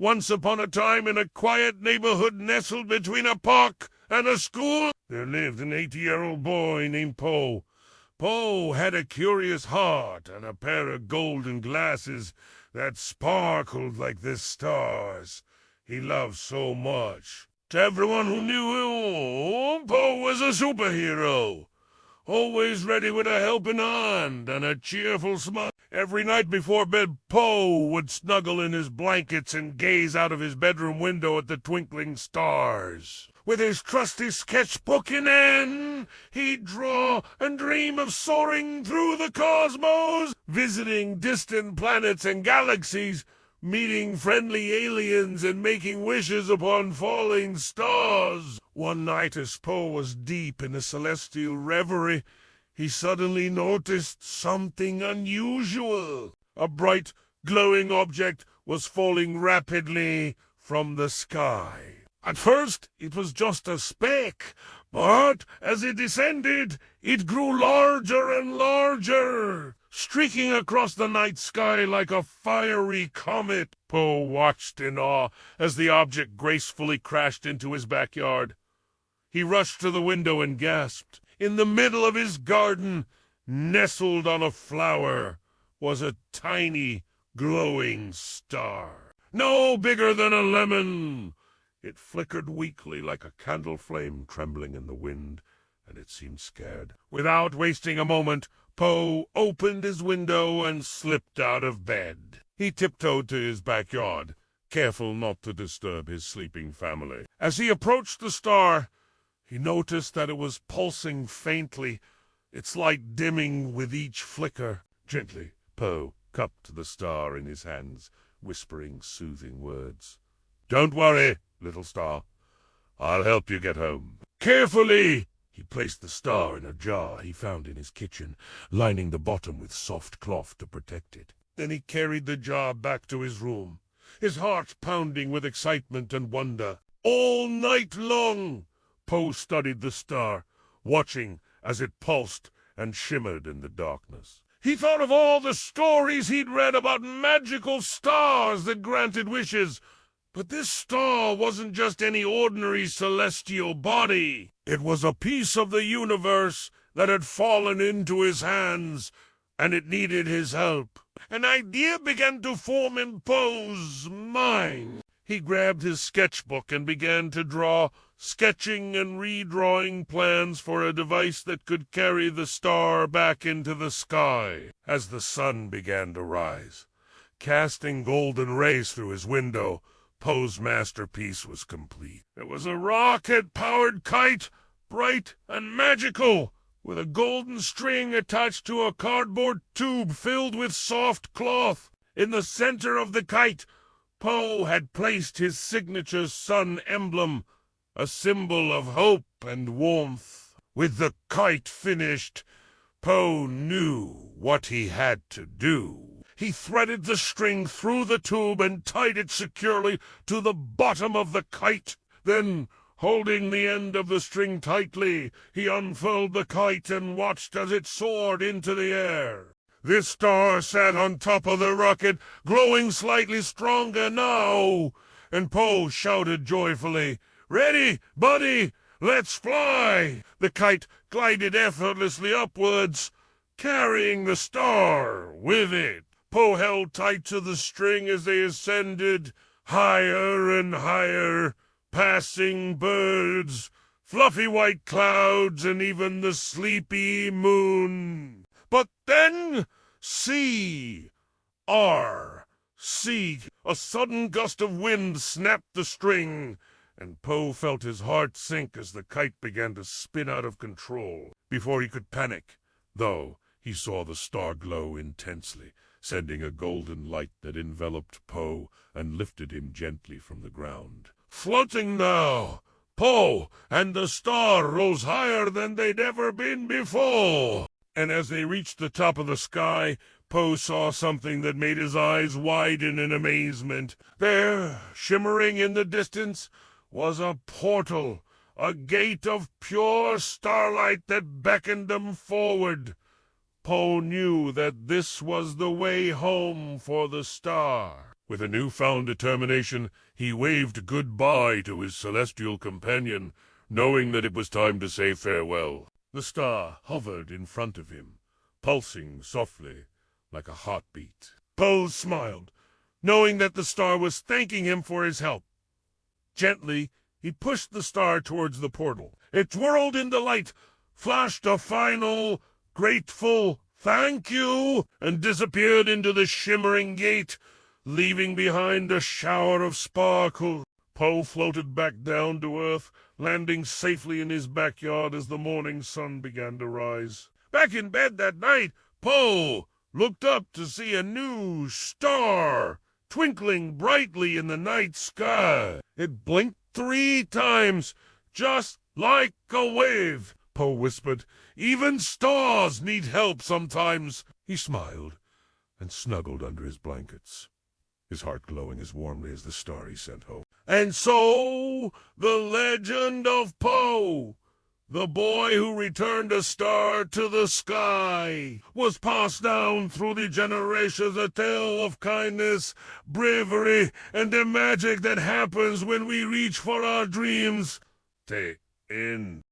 Once upon a time, in a quiet neighborhood nestled between a park and a school, there lived an 80-year-old boy named Po. Po had a curious heart and a pair of golden glasses that sparkled like the stars he loved so much. To everyone who knew him, Po was a superhero, always ready with a helping hand and a cheerful smile. Every night before bed, Po would snuggle in his blankets and gaze out of his bedroom window at the twinkling stars. With his trusty sketchbook in hand, he'd draw and dream of soaring through the cosmos, visiting distant planets and galaxies, meeting friendly aliens and making wishes upon falling stars. One night, as Po was deep in a celestial reverie, he suddenly noticed something unusual. A bright, glowing object was falling rapidly from the sky. At first, it was just a speck, but as it descended, it grew larger and larger, streaking across the night sky like a fiery comet. Po watched in awe as the object gracefully crashed into his backyard. He rushed to the window and gasped. In the middle of his garden, nestled on a flower, was a tiny, glowing star. No bigger than a lemon. It flickered weakly like a candle flame trembling in the wind, and it seemed scared. Without wasting a moment, Po opened his window and slipped out of bed. He tiptoed to his backyard, careful not to disturb his sleeping family. As he approached the star, he noticed that it was pulsing faintly, its light dimming with each flicker. Gently, Po cupped the star in his hands, whispering soothing words. "Don't worry, little star. I'll help you get home." Carefully, he placed the star in a jar he found in his kitchen, lining the bottom with soft cloth to protect it. Then he carried the jar back to his room, his heart pounding with excitement and wonder. All night long, Po studied the star, watching as it pulsed and shimmered in the darkness. He thought of all the stories he'd read about magical stars that granted wishes. But this star wasn't just any ordinary celestial body. It was a piece of the universe that had fallen into his hands, and it needed his help. An idea began to form in Po's mind. He grabbed his sketchbook and began to draw, sketching and redrawing plans for a device that could carry the star back into the sky. As the sun began to rise, casting golden rays through his window, Po's masterpiece was complete. It was a rocket-powered kite, bright and magical, with a golden string attached to a cardboard tube filled with soft cloth. In the center of the kite, Po had placed his signature sun emblem, a symbol of hope and warmth. With the kite finished, Po knew what he had to do. He threaded the string through the tube and tied it securely to the bottom of the kite. Then, holding the end of the string tightly, he unfurled the kite and watched as it soared into the air. This star sat on top of the rocket, glowing slightly stronger now, and Po shouted joyfully, "Ready, buddy? Let's fly!" The kite glided effortlessly upwards, carrying the star with it. Po held tight to the string as they ascended, higher and higher, passing birds, fluffy white clouds, and even the sleepy moon. But then, see, a sudden gust of wind snapped the string, and Po felt his heart sink as the kite began to spin out of control. Before he could panic, though, he saw the star glow intensely, sending a golden light that enveloped Po and lifted him gently from the ground. Floating now, Po and the star rose higher than they'd ever been before. And as they reached the top of the sky, Po saw something that made his eyes widen in amazement. There, shimmering in the distance, was a portal, a gate of pure starlight that beckoned them forward. Po knew that this was the way home for the star. With a newfound determination, he waved goodbye to his celestial companion, knowing that it was time to say farewell. The star hovered in front of him, pulsing softly like a heartbeat. Po smiled, knowing that the star was thanking him for his help. Gently, he pushed the star towards the portal. It twirled in delight, flashed a final, grateful thank you, and disappeared into the shimmering gate, leaving behind a shower of sparkle. Po floated back down to earth, landing safely in his backyard as the morning sun began to rise. Back in bed that night, Po looked up to see a new star twinkling brightly in the night sky. It blinked 3 times, just like a wave. Po whispered, "Even stars need help sometimes." He smiled and snuggled under his blankets, his heart glowing as warmly as the star he sent home. And so, the legend of Po, the boy who returned a star to the sky, was passed down through the generations, a tale of kindness, bravery, and the magic that happens when we reach for our dreams. The end.